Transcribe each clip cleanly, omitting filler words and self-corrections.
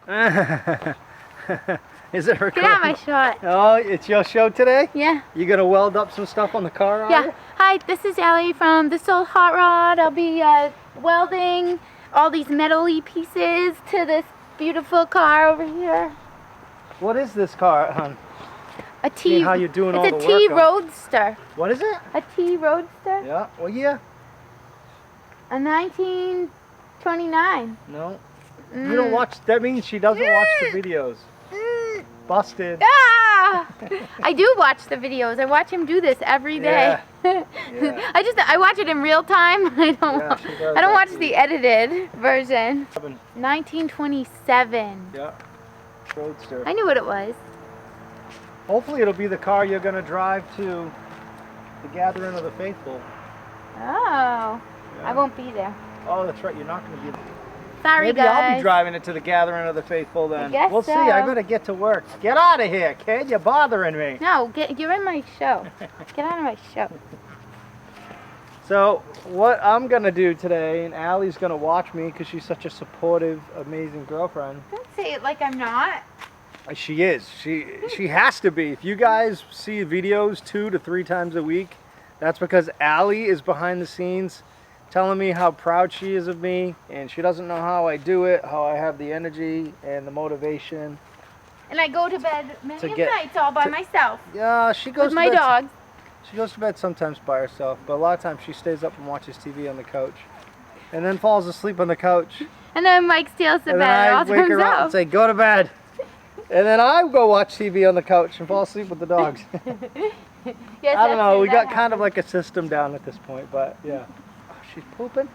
Is it recording? Get out my shot. Oh, it's your show today? Yeah. You gonna weld up some stuff on the car? Yeah. Hi, this is Allie from This Old Hot Rod. I'll be welding all these metal-y pieces to this beautiful car over here. What is this car, hon? A T. How you doing all the work? It's a T Roadster. What is it? A T Roadster. Yeah. Well, yeah. A 1929. No. You don't watch. That means she doesn't watch the videos. Busted. Ah! I do watch the videos. I watch him do this every day. Yeah. I watch it in real time. I don't watch the edited version. 1927. Yeah. Roadster. I knew what it was. Hopefully it'll be the car you're gonna drive to the Gathering of the Faithful. Oh. Yeah. I won't be there. Oh, that's right. You're not gonna be there. Sorry, Maybe guys. I'll be driving it to the Gathering of the Faithful then. I guess we'll see. so. I better get to work. Get out of here, kid. You're bothering me. No, you're in my show. Get out of my show. So what I'm gonna do today, and Allie's gonna watch me because she's such a supportive, amazing girlfriend. Don't say it like I'm not. She is. She has to be. If you guys see videos 2 to 3 times a week, that's because Allie is behind the scenes telling me how proud she is of me, and she doesn't know how I do it, how I have the energy and the motivation. And I go to bed many nights all by myself. Yeah, she goes with my dogs. She goes to bed sometimes by herself, but a lot of times she stays up and watches TV on the couch, and then falls asleep on the couch. And then Mike steals the bed. And then I wake her up and say, "Go to bed." And then I go watch TV on the couch and fall asleep with the dogs. Yes, I don't know. We got kind of like a system down at this point, but yeah. Oh, she's pooping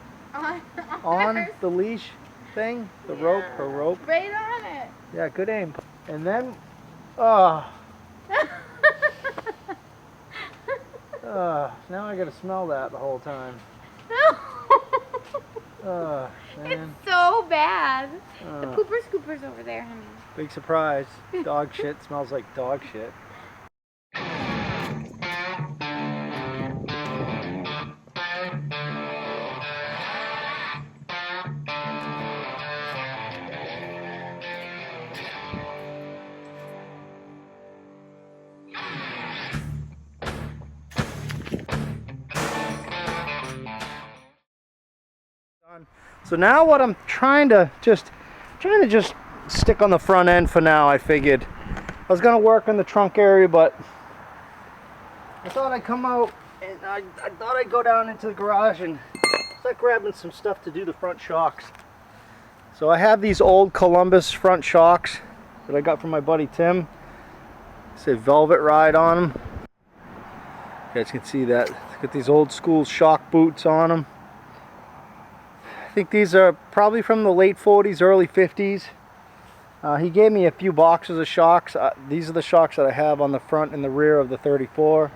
on the leash thing, the rope, her rope. Right on it. Yeah, good aim. And then, now I gotta smell that the whole time. Man. It's so bad. The pooper scooper's over there, honey. Big surprise. Dog shit smells like dog shit. So now what I'm trying to just stick on the front end for now. I figured I was gonna work in the trunk area, but I thought I'd come out and I thought I'd go down into the garage and start grabbing some stuff to do the front shocks. So I have these old Columbus front shocks that I got from my buddy Tim. Say Velvet Ride on them. You guys can see that. Got these old school shock boots on them. I think these are probably from the late 40s, early 50s. He gave me a few boxes of shocks. These are the shocks that I have on the front and the rear of the 34,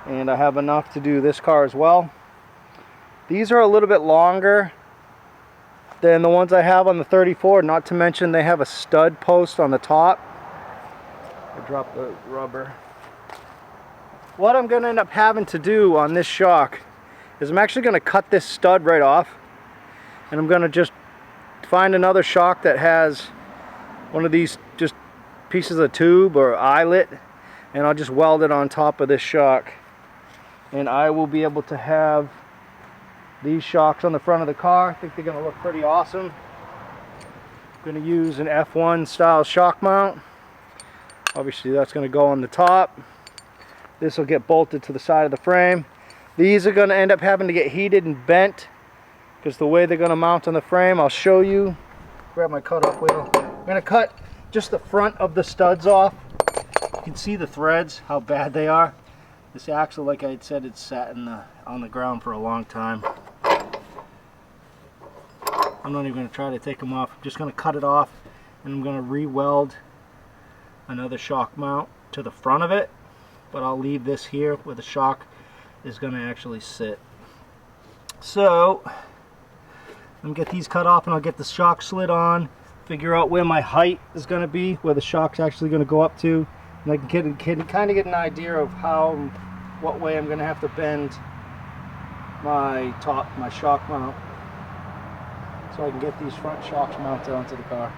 and I have enough to do this car as well. These are a little bit longer than the ones I have on the 34, not to mention they have a stud post on the top. I dropped the rubber. What I'm going to end up having to do on this shock is I'm actually going to cut this stud right off. And I'm going to just find another shock that has one of these just pieces of tube or eyelet, and I'll just weld it on top of this shock. And I will be able to have these shocks on the front of the car. I think they're going to look pretty awesome. I'm going to use an F1 style shock mount. Obviously that's going to go on the top. This will get bolted to the side of the frame. These are going to end up having to get heated and bent, because the way they're going to mount on the frame, I'll show you. Grab my cut-off wheel. I'm going to cut just the front of the studs off. You can see the threads, how bad they are. This axle, like I had said, it's sat on the ground for a long time. I'm not even going to try to take them off. I'm just going to cut it off, and I'm going to re-weld another shock mount to the front of it. But I'll leave this here where the shock is going to actually sit. So I'm get these cut off, and I'll get the shock slid on, figure out where my height is going to be, where the shock's actually going to go up to, and I can kind of get an idea of what way I'm going to have to bend my shock mount, so I can get these front shocks mounted onto the car.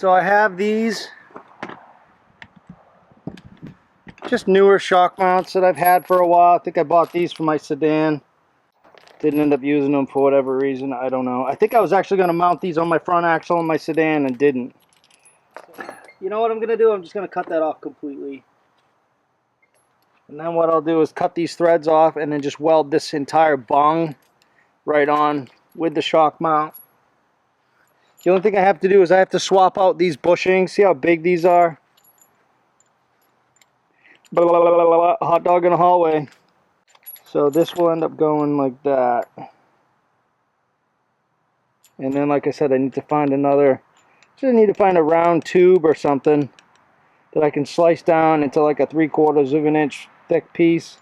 So I have these just newer shock mounts that I've had for a while. I think I bought these for my sedan. Didn't end up using them for whatever reason. I don't know. I think I was actually going to mount these on my front axle on my sedan and didn't. You know what I'm going to do? I'm just going to cut that off completely. And then what I'll do is cut these threads off and then just weld this entire bung right on with the shock mount. The only thing I have to do is I have to swap out these bushings. See how big these are? Blah, blah, blah, blah, blah. Hot dog in the hallway. So this will end up going like that. And then, like I said, I need to find another. Just need to find a round tube or something that I can slice down into like a 3/4 of an inch thick piece,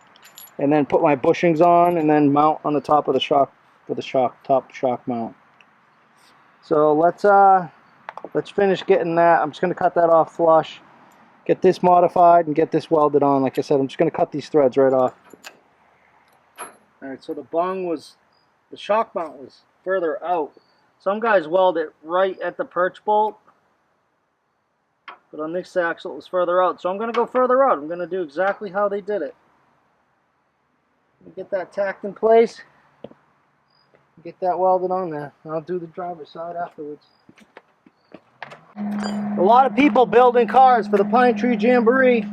and then put my bushings on, and then mount on the top of the shock with the top shock mount. So let's finish getting that. I'm just going to cut that off flush, get this modified, and get this welded on. Like I said, I'm just going to cut these threads right off. Alright, so the shock mount was further out. Some guys weld it right at the perch bolt, but on this axle it was further out. So I'm going to go further out. I'm going to do exactly how they did it. Get that tacked in place. Get that welded on there. I'll do the driver's side afterwards. A lot of people building cars for the Pinetree Jamboree.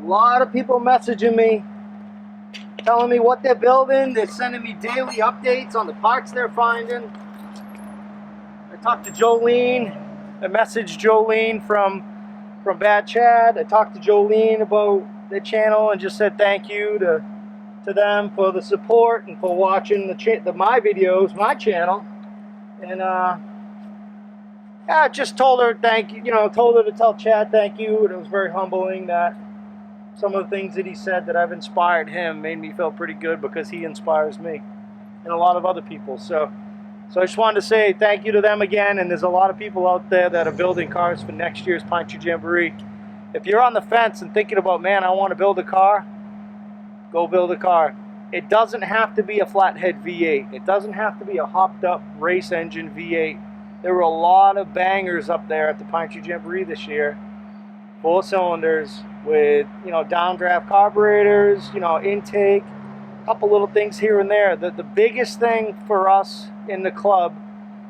A lot of people messaging me, telling me what they're building. They're sending me daily updates on the parts they're finding. I talked to Jolene. I messaged Jolene from Bad Chad. I talked to Jolene about the channel and just said thank you to them for the support and for watching my videos, my channel. And I just told her thank you, told her to tell Chad thank you, and it was very humbling that some of the things that he said that I've inspired him made me feel pretty good, because he inspires me and a lot of other people. So I just wanted to say thank you to them again, and there's a lot of people out there that are building cars for next year's Pinetree Jamboree. If you're on the fence and thinking about, man, I want to build a car, go build a car. It doesn't have to be a flathead V8. It doesn't have to be a hopped up race engine V8. There were a lot of bangers up there at the Pinetree Jamboree this year. 4 cylinders with, downdraft carburetors, intake, a couple little things here and there. The biggest thing for us in the club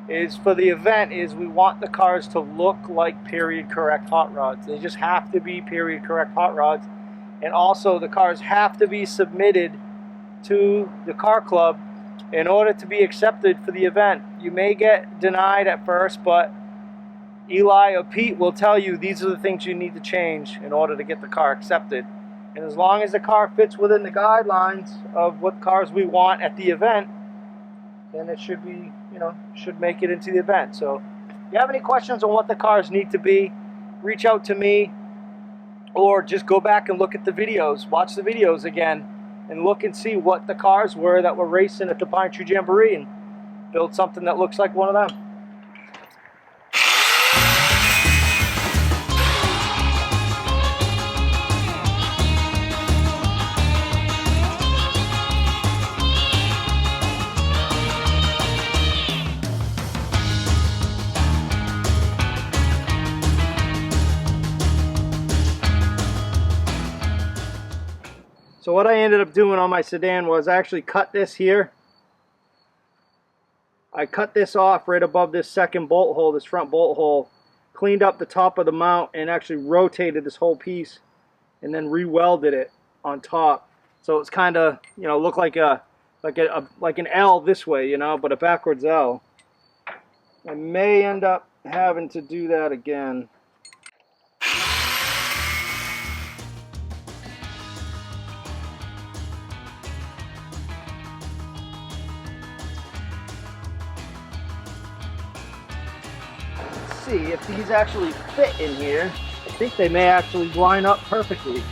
is, for the event, is we want the cars to look like period correct hot rods. They just have to be period correct hot rods. And also the cars have to be submitted to the car club in order to be accepted for the event. You may get denied at first, but Eli or Pete will tell you these are the things you need to change in order to get the car accepted. And as long as the car fits within the guidelines of what cars we want at the event, then it should be, should make it into the event. So if you have any questions on what the cars need to be, reach out to me, or just go back and look at the videos, watch the videos again, and look and see what the cars were that were racing at the Pinetree Jamboree, and build something that looks like one of them. So what I ended up doing on my sedan was I actually cut this here. I cut this off right above this second bolt hole, this front bolt hole, cleaned up the top of the mount, and actually rotated this whole piece, and then re-welded it on top. So it's kind of, look like an L this way, but a backwards L. I may end up having to do that again. See if these actually fit in here. I think they may actually line up perfectly.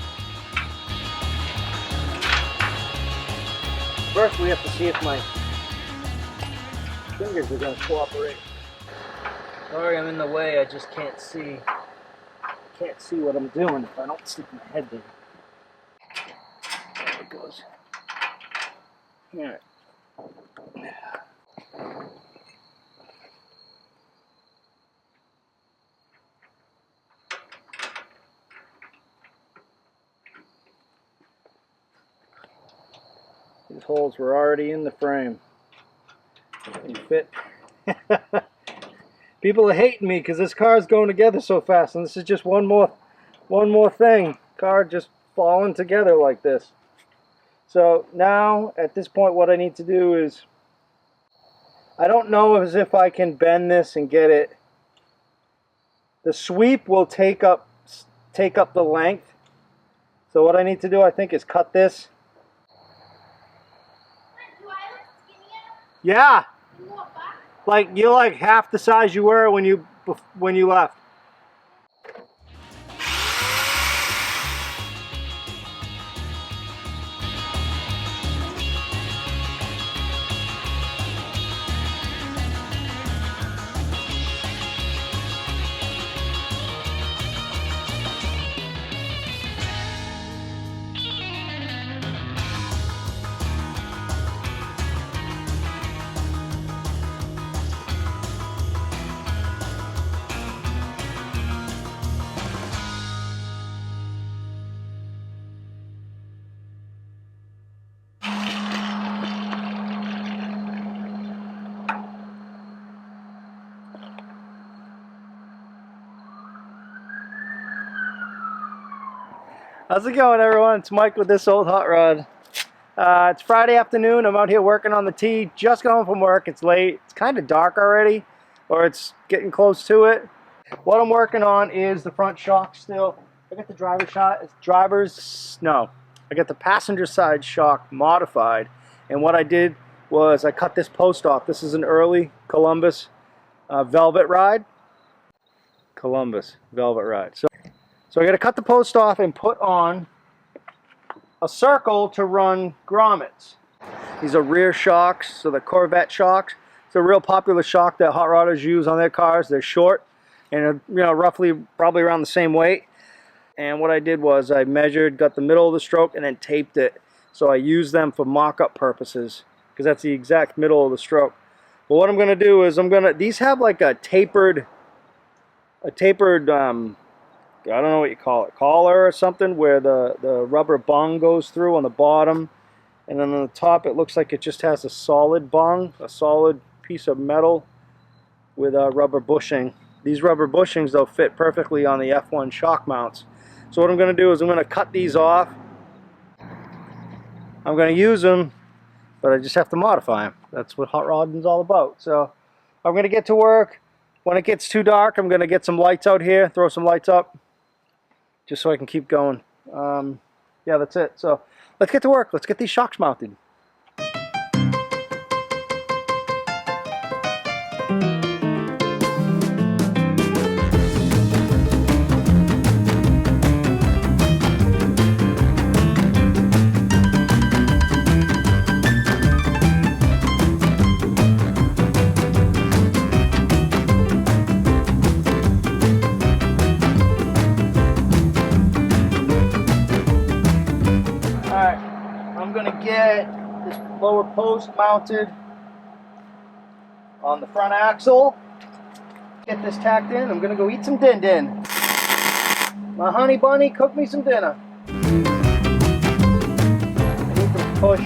First we have to see if my fingers are going to cooperate. Sorry I'm in the way, I just can't see what I'm doing if I don't stick my head there. There it goes. Alright. These holes were already in the frame. They fit. People are hating me because this car is going together so fast, and this is just one more thing. Car just falling together like this. So now, at this point, what I need to do is, I don't know as if I can bend this and get it. The sweep will take up the length. So what I need to do, I think, is cut this. Do I look skinnier? Yeah. More back? Like you're like half the size you were when you left. How's it going, everyone? It's Mike with This Old Hot Rod. It's Friday afternoon. I'm out here working on the T. Just got home from work. It's late. It's kind of dark already, or it's getting close to it. What I'm working on is the front shock still. I got the I got the passenger side shock modified. And what I did was I cut this post off. This is an early Columbus velvet ride. So I got to cut the post off and put on a circle to run grommets. These are rear shocks, so the Corvette shocks. It's a real popular shock that hot rodders use on their cars. They're short and roughly probably around the same weight. And what I did was I measured, got the middle of the stroke, and then taped it. So I used them for mock-up purposes because that's the exact middle of the stroke. But what I'm going to do is these have like a tapered I don't know what you call it, collar or something, where the rubber bung goes through on the bottom, and then on the top it looks like it just has a solid bung, a solid piece of metal with a rubber bushing. These rubber bushings, though, fit perfectly on the F1 shock mounts. So what I'm going to do is I'm going to cut these off. I'm going to use them, but I just have to modify them. That's what hot rodding is all about. So I'm going to get to work. When it gets too dark, I'm going to get some lights out here, throw some lights up, just so I can keep going. Yeah, that's it. So let's get to work. Let's get these shocks mounted. I'm going to get this lower post mounted on the front axle. Get this tacked in. I'm going to go eat some din-din. My honey bunny cooked me some dinner. I need to push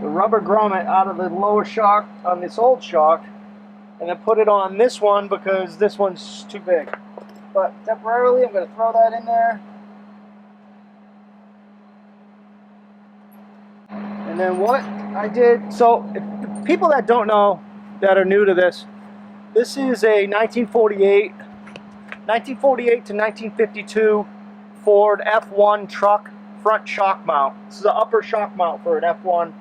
the rubber grommet out of the lower shock on this old shock and then put it on this one because this one's too big. But temporarily I'm going to throw that in there. And then what I did, so if people that don't know, that are new to this, this is a 1948 to 1952 Ford F1 truck front shock mount. This is an upper shock mount for an F1.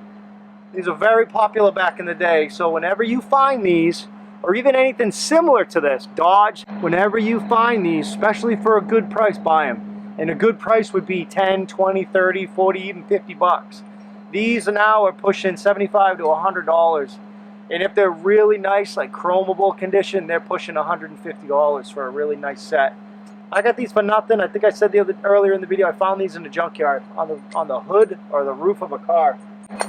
These are very popular back in the day, so whenever you find these, or even anything similar to this, Dodge, whenever you find these, especially for a good price, buy them. And a good price would be 10, 20, 30, 40, even 50 bucks. These now are pushing $75 to $100, and if they're really nice, like chromable condition, they're pushing $150 for a really nice set. I got these for nothing. I think I said earlier in the video, I found these in the junkyard on the hood or the roof of a car.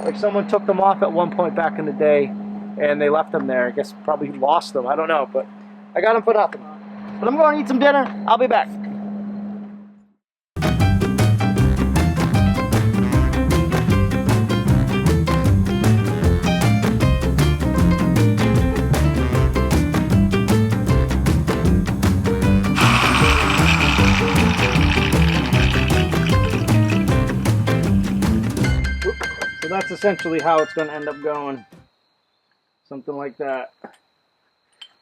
Like someone took them off at one point back in the day, and they left them there. I guess probably lost them. I don't know, but I got them for nothing. But I'm going to eat some dinner. I'll be back. that's essentially how it's going to end up going. Something like that.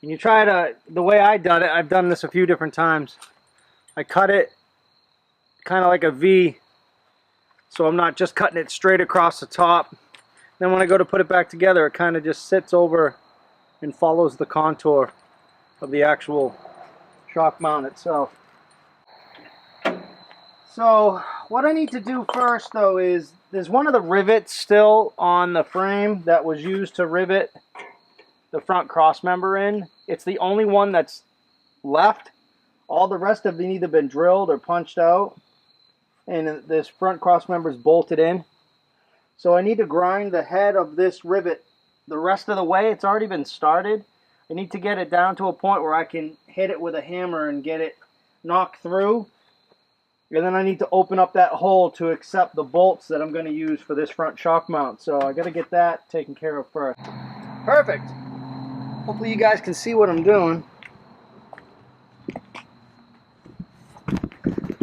And you try to, the way I done it, I've done this a few different times. I cut it kind of like a V, so I'm not just cutting it straight across the top. Then when I go to put it back together, it kind of just sits over and follows the contour of the actual shock mount itself. So what I need to do first though is, there's one of the rivets still on the frame that was used to rivet the front cross member in. It's the only one that's left. All the rest have either been drilled or punched out, and this front cross member is bolted in. So I need to grind the head of this rivet the rest of the way. It's already been started. I need to get it down to a point where I can hit it with a hammer and get it knocked through. And then I need to open up that hole to accept the bolts that I'm going to use for this front shock mount. So I got to get that taken care of first. Perfect. Hopefully you guys can see what I'm doing.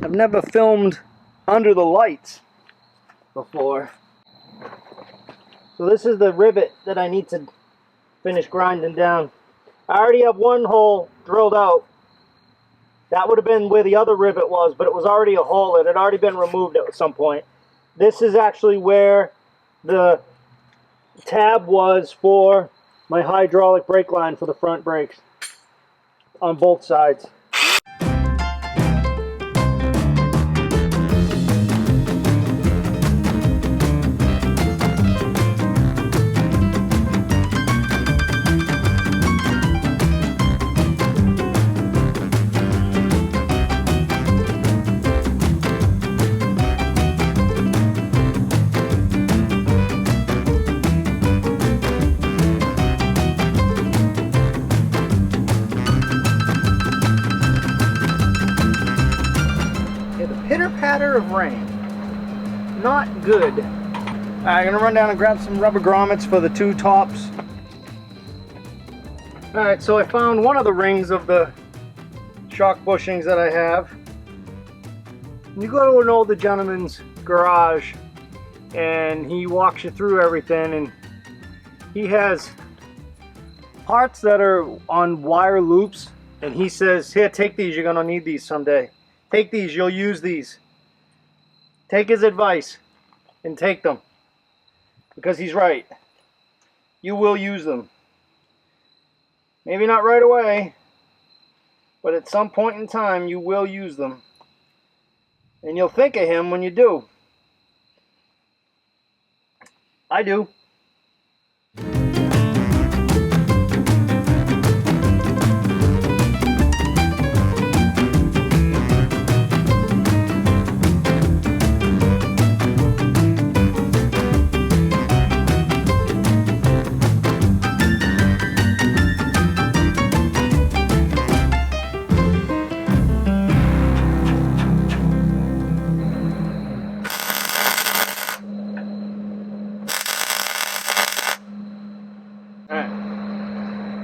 I've never filmed under the lights before. So this is the rivet that I need to finish grinding down. I already have one hole drilled out. That would have been where the other rivet was, but it was already a hole. It had already been removed at some point. This is actually where the tab was for my hydraulic brake line for the front brakes on both sides. Pitter-patter of rain. Not good. I'm going to run down and grab some rubber grommets for the two tops. Alright, so I found one of the rings of the shock bushings that I have. You go to an older gentleman's garage and he walks you through everything, and he has parts that are on wire loops, and he says, here, take these, you're going to need these someday. Take these, you'll use these. Take his advice and take them. Because he's right. You will use them. Maybe not right away, but at some point in time you will use them. And you'll think of him when you do. I do.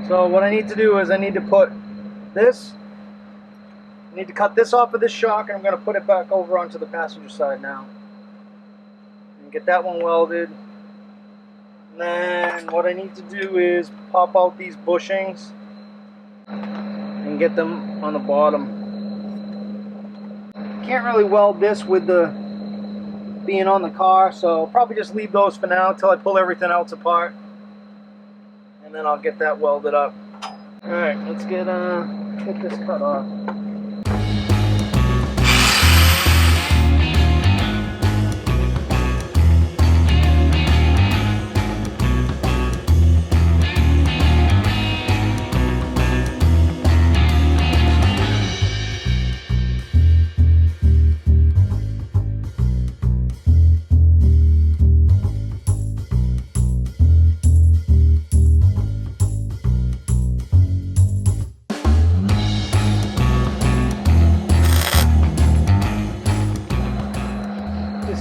So what I need to do is I need to put this, I need to cut this off of this shock, and I'm going to put it back over onto the passenger side now. And get that one welded. And then what I need to do is pop out these bushings and get them on the bottom. Can't really weld this with the being on the car, so I'll probably just leave those for now until I pull everything else apart. And then I'll get that welded up. Alright, let's get this cut off.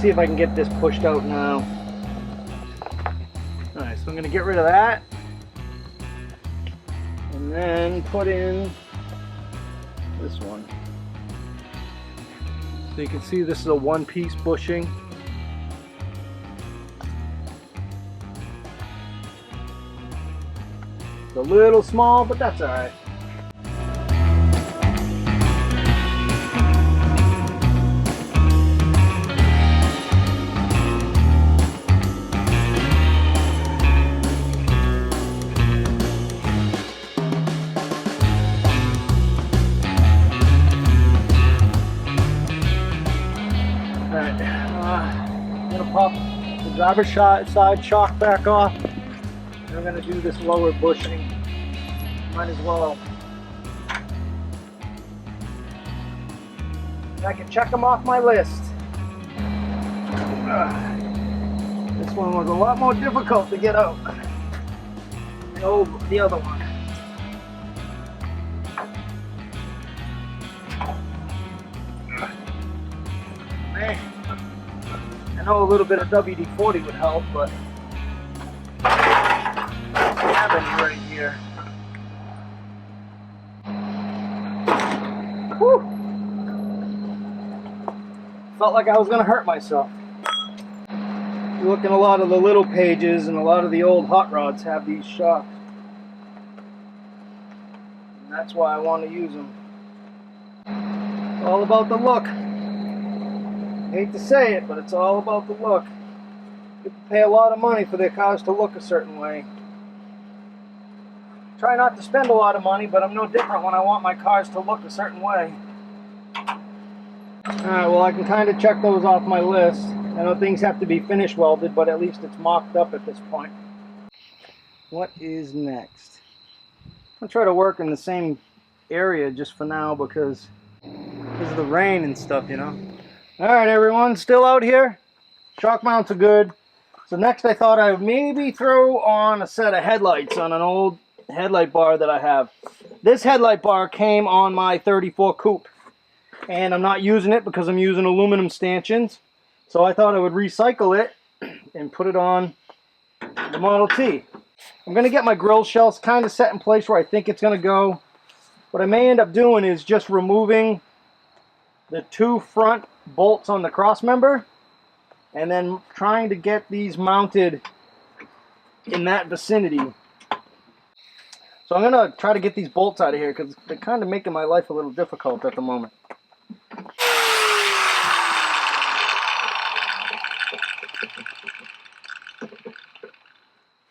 See if I can get this pushed out now. Alright, so I'm going to get rid of that. And then put in this one. So you can see this is a one-piece bushing. Just a little small, but that's all right. I'm gonna pop the driver's side shock back off. I'm gonna do this lower bushing. Might as well. I can check them off my list. This one was a lot more difficult to get out than the other one. Man. I know a little bit of WD-40 would help, but I don't have any right here. Whew. Felt like I was going to hurt myself. You look in a lot of the little pages, and a lot of the old hot rods have these shocks. And that's why I want to use them. It's all about the look. I hate to say it, but it's all about the look. People pay a lot of money for their cars to look a certain way. Try not to spend a lot of money, but I'm no different when I want my cars to look a certain way. Alright, well I can kind of check those off my list. I know things have to be finish welded, but at least it's mocked up at this point. What is next? I'll try to work in the same area just for now because of the rain and stuff, you know. Alright everyone, still out here. Shock mounts are good. So next I thought I would maybe throw on a set of headlights on an old headlight bar that I have. This headlight bar came on my 34 coupe. And I'm not using it because I'm using aluminum stanchions. So I thought I would recycle it and put it on the Model T. I'm going to get my grill shells kind of set in place where I think it's going to go. What I may end up doing is just removing the two front bolts on the cross member and then trying to get these mounted in that vicinity. So I'm going to try to get these bolts out of here because they're kind of making my life a little difficult at the moment. I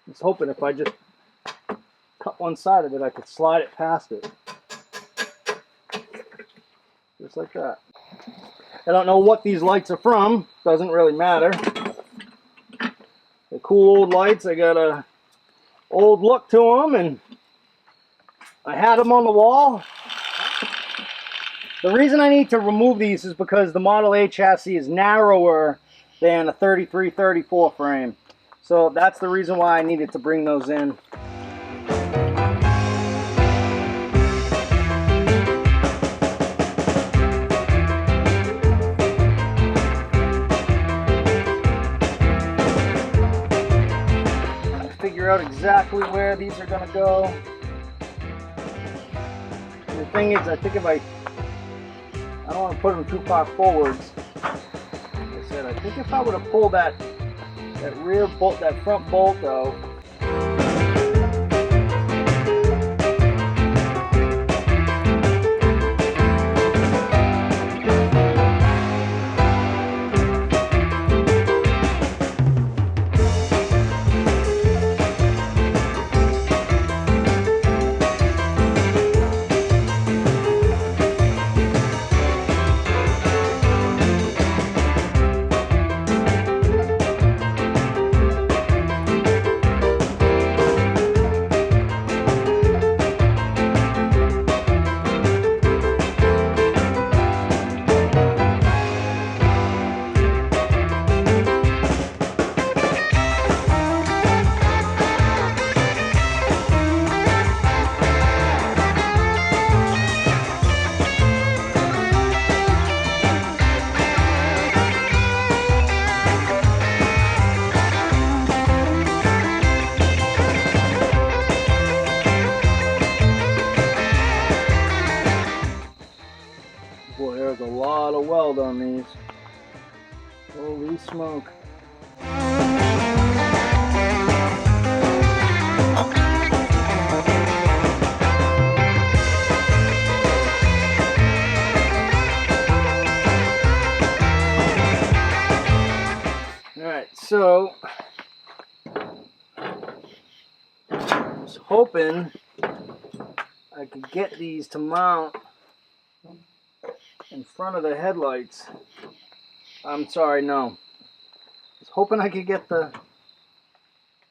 was hoping if I just cut one side of it, I could slide it past it. Just like that. I don't know what these lights are from. Doesn't really matter. They're cool old lights. They got a old look to them, and I had them on the wall. The reason I need to remove these is because the Model A chassis is narrower than a 33-34 frame. So that's the reason why I needed to bring those in. Figure out exactly where these are going to go. And the thing is, I think if I don't want to put them too far forwards. Like I said, I think if I were to pull that rear bolt, that front bolt out, boy, there's a lot of weld on these. Holy smoke. So I was hoping I could get these to mount in front of the headlights. I'm sorry, no. I was hoping I could get the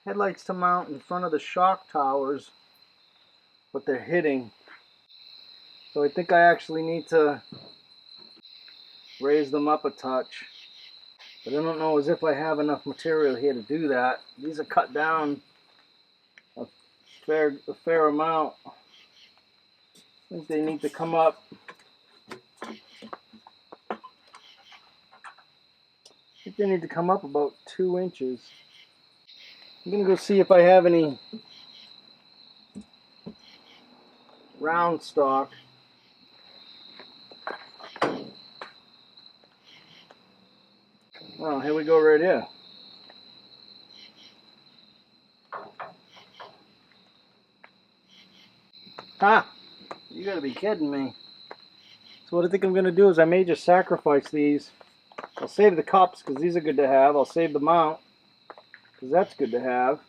headlights to mount in front of the shock towers, but they're hitting. So I think I actually need to raise them up a touch. But I don't know as if I have enough material here to do that. These are cut down a fair amount. I think they need to come up. I think they need to come up about 2 inches. I'm gonna go see if I have any round stock. Well, here we go right here. Ha! You gotta be kidding me. So what I think I'm gonna do is I may just sacrifice these. I'll save the cups because these are good to have. I'll save the mount because that's good to have.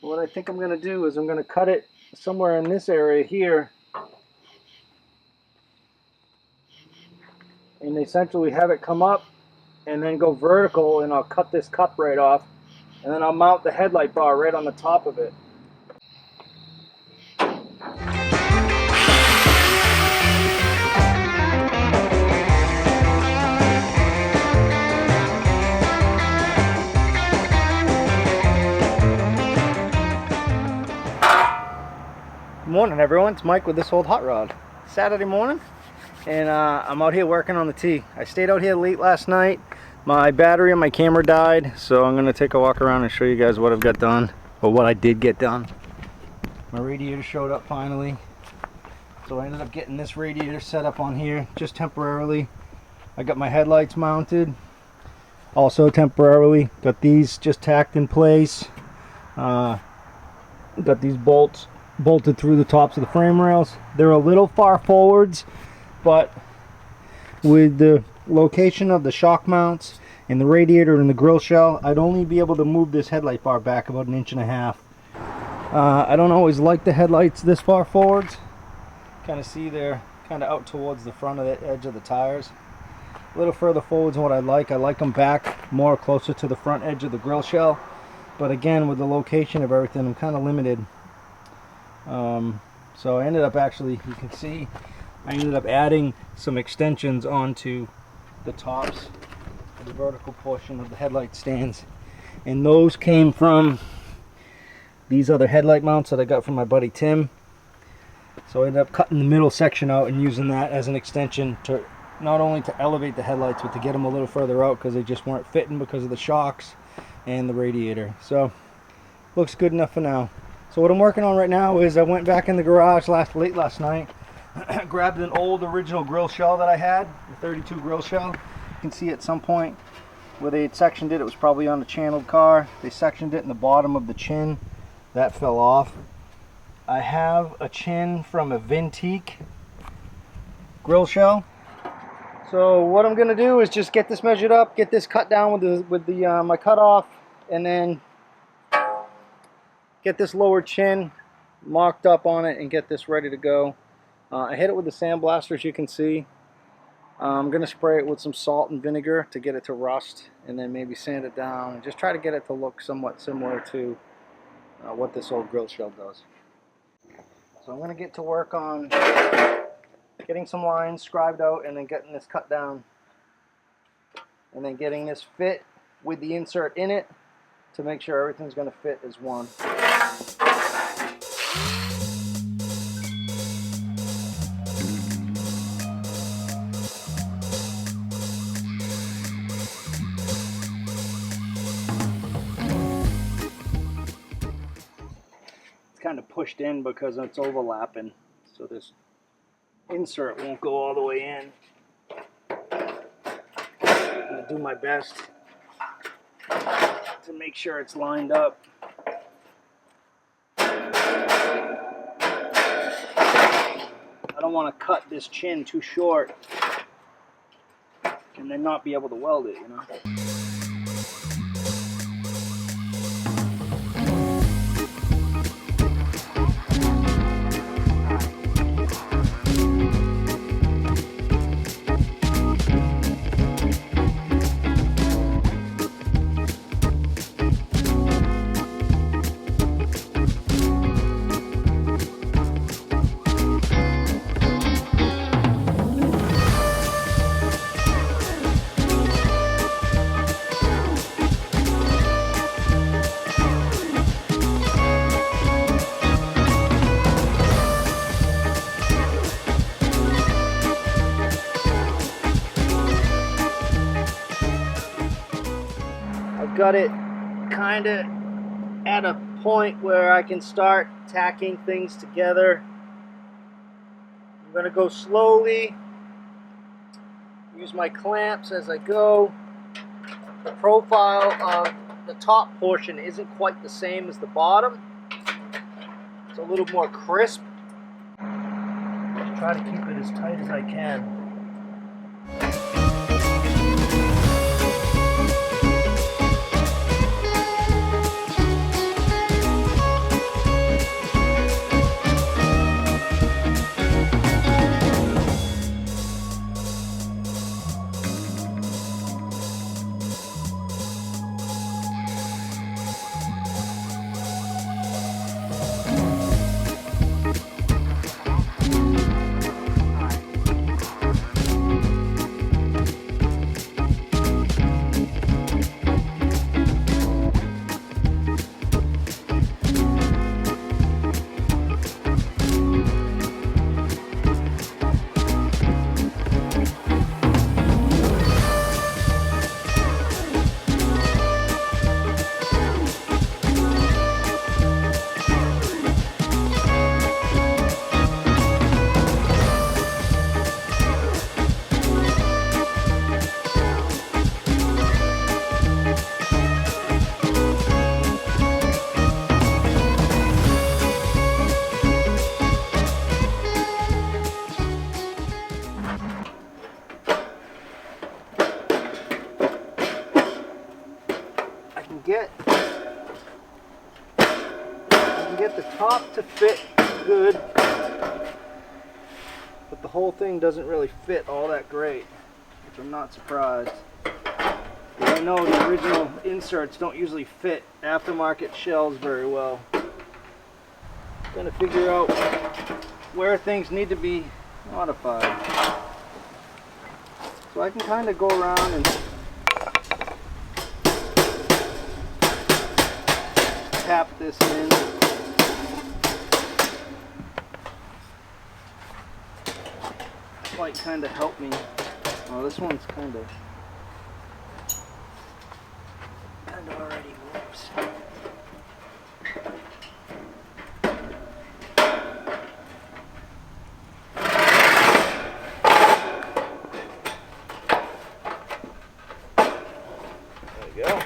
What I think I'm gonna do is I'm gonna cut it somewhere in this area here. And essentially have it come up and then go vertical, and I'll cut this cup right off, and then I'll mount the headlight bar right on the top of it. Good morning everyone, it's Mike with This Old Hot Rod. Saturday morning, and I'm out here working on the T. I stayed out here late last night. My battery on my camera died, so I'm going to take a walk around and show you guys what I've got done, or what I did get done. My radiator showed up finally, so I ended up getting this radiator set up on here just temporarily. I got my headlights mounted, also temporarily. Got these just tacked in place. Got these bolts bolted through the tops of the frame rails. They're a little far forwards, but with the location of the shock mounts and the radiator and the grill shell, I'd only be able to move this headlight bar back about 1.5 inches. I don't always like the headlights this far forwards. Kind of see they're kind of out towards the front of the edge of the tires. A little further forwards than what I like. I like them back more closer to the front edge of the grill shell, but again, with the location of everything, I'm kind of limited. So I ended up actually, you can see, I ended up adding some extensions onto the tops of the vertical portion of the headlight stands, and those came from these other headlight mounts that I got from my buddy Tim. So I ended up cutting the middle section out and using that as an extension to not only to elevate the headlights, but to get them a little further out because they just weren't fitting because of the shocks and the radiator. So looks good enough for now. So what I'm working on right now is I went back in the garage late last night, grabbed an old original grill shell that I had, the 32 grill shell. You can see at some point where they had sectioned it, it was probably on a channeled car. They sectioned it in the bottom of the chin. That fell off. I have a chin from a Vintique grill shell. So what I'm going to do is just get this measured up, get this cut down with my cutoff, and then get this lower chin mocked up on it and get this ready to go. I hit it with the sandblaster, as you can see. I'm going to spray it with some salt and vinegar to get it to rust, and then maybe sand it down and just try to get it to look somewhat similar to what this old grill shell does. So I'm going to get to work on getting some lines scribed out and then getting this cut down, and then getting this fit with the insert in it to make sure everything's going to fit as one. It's kind of pushed in because it's overlapping, so this insert won't go all the way in. I'm going to do my best to make sure it's lined up. I don't want to cut this chin too short and then not be able to weld it, you know. Got it kind of at a point where I can start tacking things together. I'm going to go slowly, use my clamps as I go. The profile of the top portion isn't quite the same as the bottom. It's a little more crisp. Try to keep it as tight as I can. Get the top to fit good, but the whole thing doesn't really fit all that great, which I'm not surprised. I know the original inserts don't usually fit aftermarket shells very well. Gonna figure out where things need to be modified. So I can kind of go around and tap this in. Might kind of help me. Oh, this one's kind of already moves. There we go.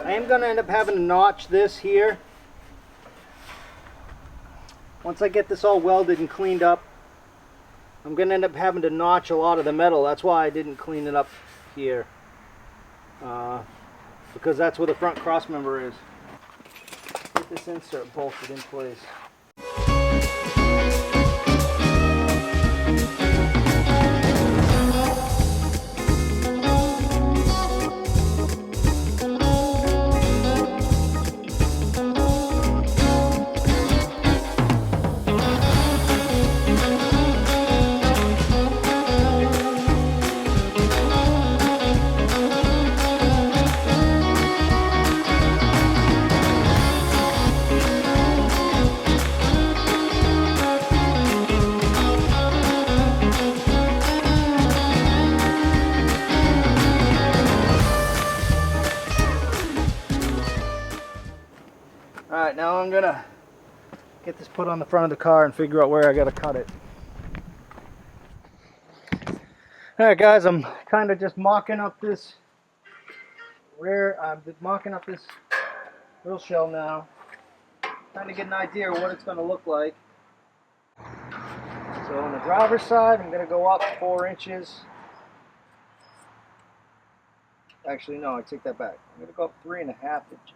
I am going to end up having to notch this here. Once I get this all welded and cleaned up, I'm going to end up having to notch a lot of the metal. That's why I didn't clean it up here. Because that's where the front cross member is. Get this insert bolted in place. Alright, now I'm gonna get this put on the front of the car and figure out where I gotta cut it. Alright guys, I'm kind of just mocking up this grill shell now. Trying to get an idea of what it's going to look like. So on the driver's side, I'm going to go up 4 inches. Actually, no, I take that back. I'm going to go up 3.5 inches.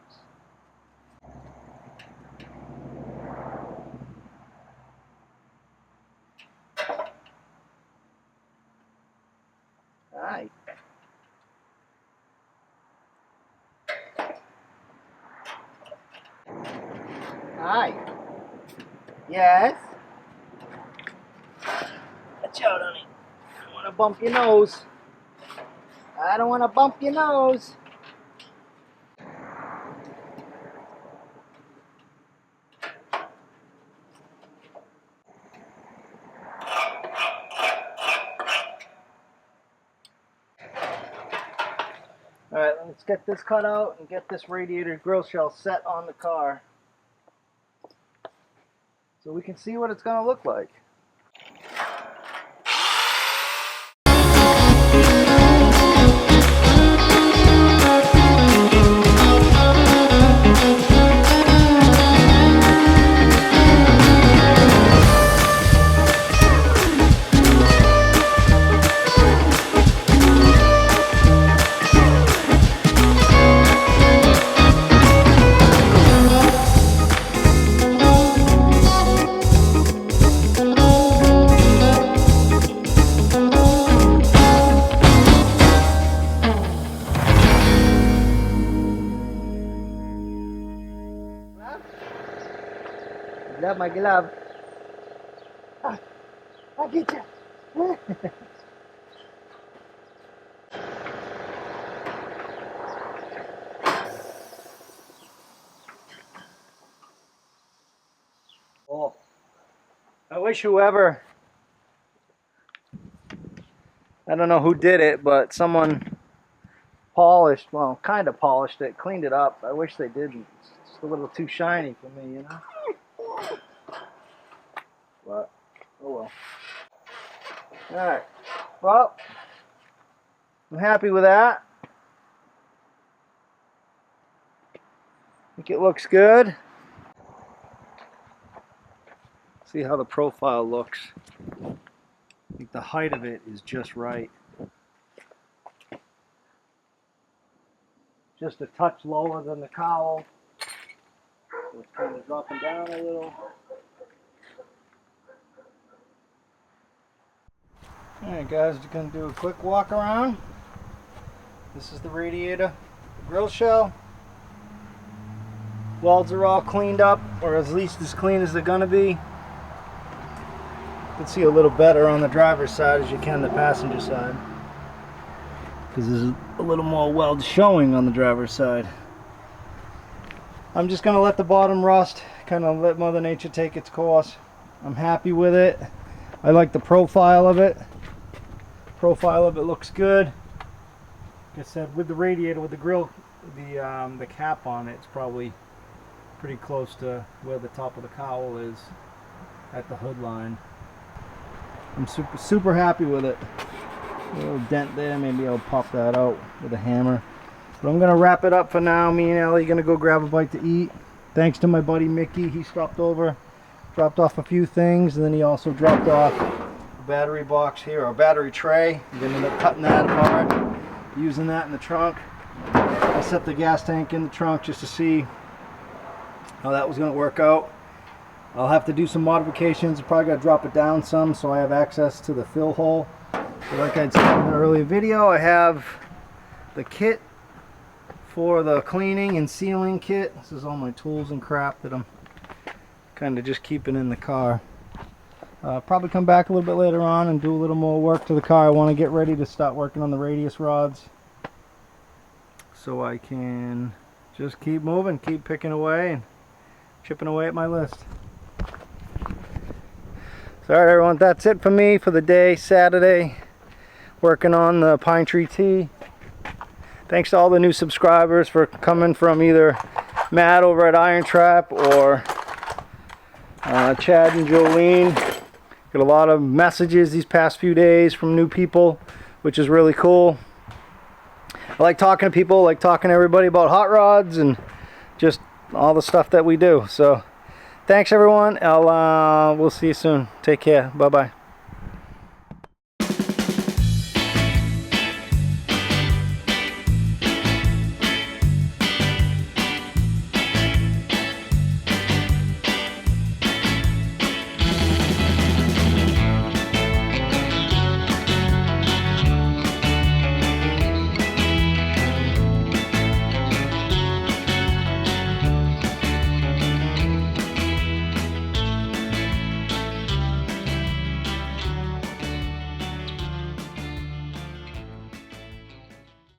Alright. Hi. Yes? Watch out, honey. I don't want to bump your nose. I don't want to bump your nose. Alright, let's get this cut out and get this radiator grill shell set on the car so we can see what it's going to look like. Love my glove. I'll get you. Oh, I wish whoever, I don't know who did it, but someone polished, well, kind of polished it, cleaned it up. I wish they didn't. It's just a little too shiny for me, you know? But, oh well. Alright, well, I'm happy with that. I think it looks good. See how the profile looks. I think the height of it is just right. Just a touch lower than the cowl. So it's kind of dropping down a little. Alright guys, we're going to do a quick walk around. This is the radiator, the grill shell. Welds are all cleaned up, or at least as clean as they're going to be. You can see a little better on the driver's side as you can the passenger side, because there's a little more weld showing on the driver's side. I'm just going to let the bottom rust, kind of let Mother Nature take its course. I'm happy with it. I like the profile of it. Profile of it looks good. Like I said, with the radiator, with the grill, the cap on it, it's probably pretty close to where the top of the cowl is at the hood line. I'm super happy with it. A little dent there, maybe I'll pop that out with a hammer. But I'm gonna wrap it up for now. Me and Ellie are gonna go grab a bite to eat. Thanks to my buddy Mickey, he stopped over, dropped off a few things, and then he also dropped off a battery box here, or a battery tray. I'm gonna end up cutting that apart, using that in the trunk. I set the gas tank in the trunk just to see how that was gonna work out. I'll have to do some modifications. Probably gotta drop it down some so I have access to the fill hole. So like I said in the earlier video, I have the kit for the cleaning and sealing kit. This is all my tools and crap that I'm kind of just keeping in the car. Probably come back a little bit later on and do a little more work to the car. I want to get ready to start working on the radius rods so I can just keep moving, keep picking away and chipping away at my list. So alright everyone, that's it for me for the day, Saturday, working on the Pinetree T. Thanks to all the new subscribers for coming from either Matt over at Iron Trap or Chad and Jolene. Got a lot of messages these past few days from new people which is really cool. I like talking to people, like talking to everybody about hot rods and just all the stuff that we do. So thanks everyone. We'll see you soon. Take care. Bye bye.